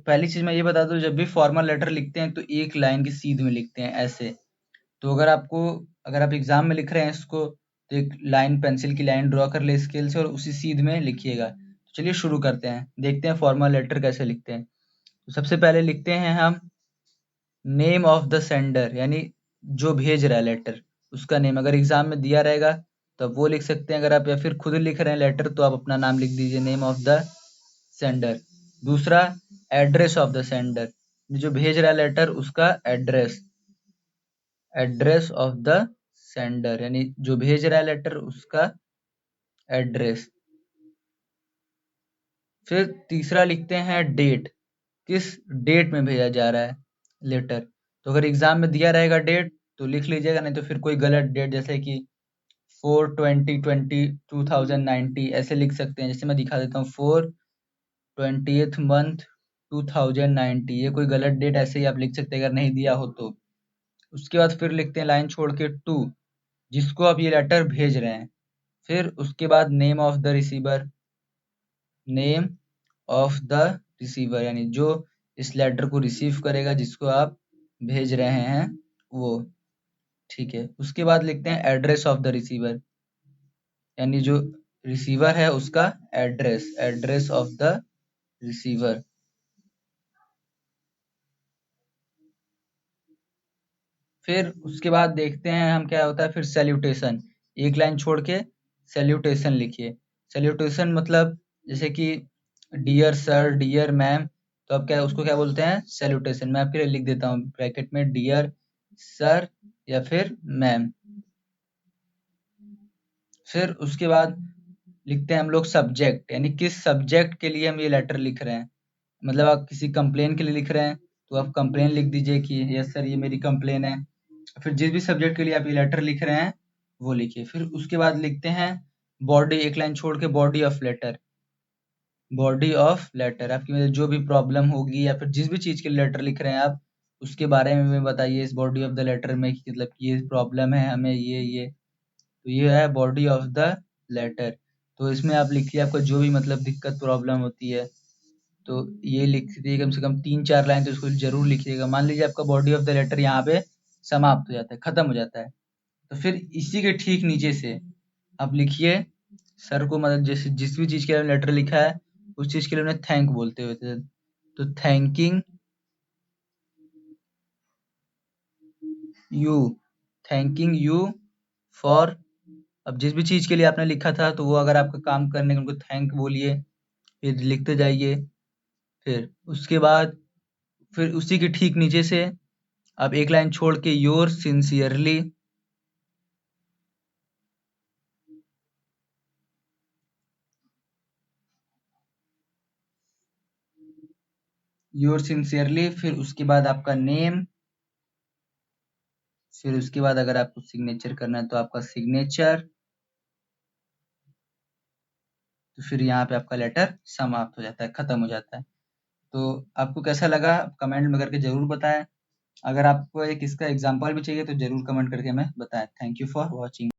पहली चीज मैं ये बता दूं, जब भी फॉर्मल लेटर लिखते हैं तो एक लाइन की सीध में लिखते हैं ऐसे। तो अगर आप एग्जाम में लिख रहे हैं इसको, तो एक लाइन, पेंसिल की लाइन ड्रॉ कर ले स्केल से और उसी सीध में लिखिएगा। तो चलिए शुरू करते हैं, देखते हैं फॉर्मल लेटर कैसे लिखते हैं। तो सबसे पहले लिखते हैं हम नेम ऑफ द सेंडर, यानी जो भेज रहा है लेटर उसका नेम। अगर एग्जाम में दिया रहेगा तो आप वो लिख सकते हैं। अगर आप या फिर खुद लिख रहे हैं लेटर तो आप अपना नाम लिख दीजिए, नेम ऑफ द सेंडर। दूसरा, एड्रेस ऑफ द सेंडर, जो भेज रहा है लेटर उसका address, address of the sender, यानी जो भेज रहा है लेटर उसका एड्रेस। फिर तीसरा लिखते हैं डेट, किस डेट में भेजा जा रहा है लेटर। तो अगर एग्जाम में दिया रहेगा डेट तो लिख लीजिएगा, नहीं तो फिर कोई गलत डेट जैसे कि 4/20/2090 ऐसे लिख सकते हैं। जैसे मैं दिखा देता हूँ, 4/20th month 2090, ये कोई गलत डेट ऐसे ही आप लिख सकते हैं अगर नहीं दिया हो तो। उसके बाद फिर लिखते हैं लाइन छोड़ के टू, जिसको आप ये लेटर भेज रहे हैं। फिर उसके बाद name of the receiver, name of the receiver, यानी जो इस लेटर को रिसीव करेगा, जिसको आप भेज रहे हैं वो। ठीक है, उसके बाद लिखते हैं एड्रेस ऑफ द रिसीवर, यानी जो रिसीवर है उसका address, address of the receiver. फिर उसके बाद देखते हैं हम क्या होता है, फिर सैल्यूटेशन, एक लाइन छोड़ के सैल्यूटेशन लिखिए। सैल्यूटेशन मतलब जैसे कि डियर सर, डियर मैम, तो आप क्या उसको क्या बोलते हैं, सैल्यूटेशन। मैं आपके लिए लिख देता हूँ ब्रैकेट में, डियर सर या फिर मैम। फिर उसके बाद लिखते हैं हम लोग सब्जेक्ट, यानी किस सब्जेक्ट के लिए हम ये लेटर लिख रहे हैं। मतलब आप किसी कंप्लेन के लिए लिख रहे हैं तो आप कंप्लेन लिख दीजिए कि यस सर ये मेरी कंप्लेन है। फिर जिस भी सब्जेक्ट के लिए आप ये लेटर लिख रहे हैं वो लिखिए। फिर उसके बाद लिखते हैं बॉडी, एक लाइन छोड़ के body of letter, body of letter आपकी मतलब जो भी प्रॉब्लम होगी या फिर जिस भी चीज़ के लिए लेटर लिख रहे हैं आप, उसके बारे में बताइए इस बॉडी ऑफ द लेटर में कि मतलब ये प्रॉब्लम है हमें, ये तो ये है बॉडी ऑफ द लेटर। तो इसमें आप लिखिए आपको जो भी मतलब दिक्कत प्रॉब्लम होती है, तो ये लिख दीजिए कम से कम 3-4 लाइन तो इसको जरूर लिखिएगा। मान लीजिए आपका बॉडी ऑफ द लेटर यहाँ पे समाप्त हो जाता है, खत्म हो जाता है, तो फिर इसी के ठीक नीचे से आप लिखिए सर को, मतलब जैसे जिस भी चीज के लिए लेटर लिखा है उस चीज के लिए उन्हें थैंक बोलते हुए थे, तो thanking you, thanking you for. अब जिस भी चीज के लिए आपने लिखा था तो वो अगर आपका काम करने के उनको थैंक बोलिए, फिर लिखते जाइए। फिर उसके बाद फिर उसी के ठीक नीचे से आप एक लाइन छोड़ के योर सिंसियरली, योर सिंसियरली, फिर उसके बाद आपका नेम, फिर उसके बाद अगर आपको सिग्नेचर करना है तो आपका सिग्नेचर, तो फिर यहाँ पे आपका लेटर समाप्त हो जाता है, खत्म हो जाता है। तो आपको कैसा लगा कमेंट में करके जरूर बताएं। अगर आपको एक इसका एग्जाम्पल भी चाहिए तो जरूर कमेंट करके हमें बताएं। Thank you for watching.